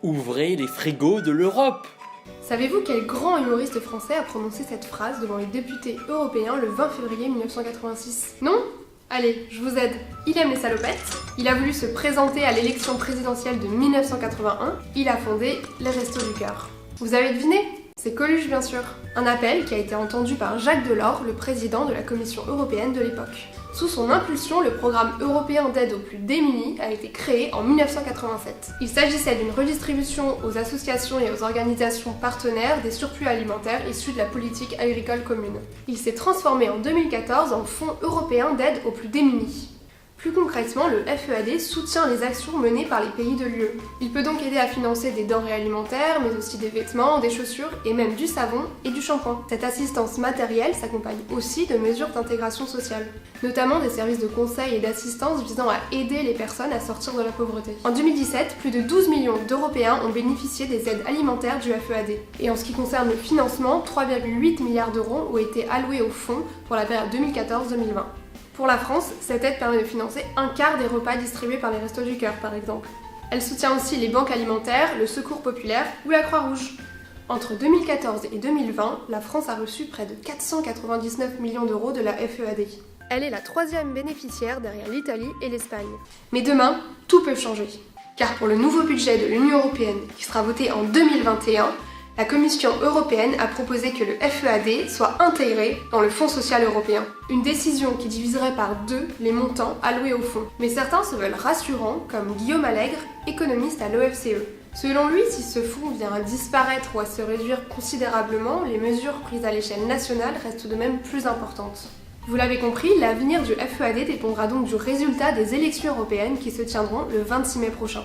Ouvrez les frigos de l'Europe. Savez-vous quel grand humoriste français a prononcé cette phrase devant les députés européens le 20 février 1986 ? Non ? Allez, je vous aide. Il aime les salopettes, il a voulu se présenter à l'élection présidentielle de 1981, il a fondé les Restos du Cœur. Vous avez deviné ? C'est Coluche bien sûr. Un appel qui a été entendu par Jacques Delors, le président de la Commission européenne de l'époque. Sous son impulsion, le programme européen d'aide aux plus démunis a été créé en 1987. Il s'agissait d'une redistribution aux associations et aux organisations partenaires des surplus alimentaires issus de la politique agricole commune. Il s'est transformé en 2014 en Fonds européen d'aide aux plus démunis. Plus concrètement, le FEAD soutient les actions menées par les pays de l'UE. Il peut donc aider à financer des denrées alimentaires, mais aussi des vêtements, des chaussures et même du savon et du shampoing. Cette assistance matérielle s'accompagne aussi de mesures d'intégration sociale, notamment des services de conseil et d'assistance visant à aider les personnes à sortir de la pauvreté. En 2017, plus de 12 millions d'Européens ont bénéficié des aides alimentaires du FEAD. Et en ce qui concerne le financement, 3,8 milliards d'euros ont été alloués au fonds pour la période 2014-2020. Pour la France, cette aide permet de financer un quart des repas distribués par les Restos du Cœur, par exemple. Elle soutient aussi les banques alimentaires, le Secours populaire ou la Croix-Rouge. Entre 2014 et 2020, la France a reçu près de 499 millions d'euros de la FEAD. Elle est la troisième bénéficiaire derrière l'Italie et l'Espagne. Mais demain, tout peut changer. Car pour le nouveau budget de l'Union européenne, qui sera voté en 2021, la Commission européenne a proposé que le FEAD soit intégré dans le Fonds social européen. Une décision qui diviserait par deux les montants alloués au fonds. Mais certains se veulent rassurants, comme Guillaume Allègre, économiste à l'OFCE. Selon lui, si ce fonds vient à disparaître ou à se réduire considérablement, les mesures prises à l'échelle nationale restent tout de même plus importantes. Vous l'avez compris, l'avenir du FEAD dépendra donc du résultat des élections européennes qui se tiendront le 26 mai prochain.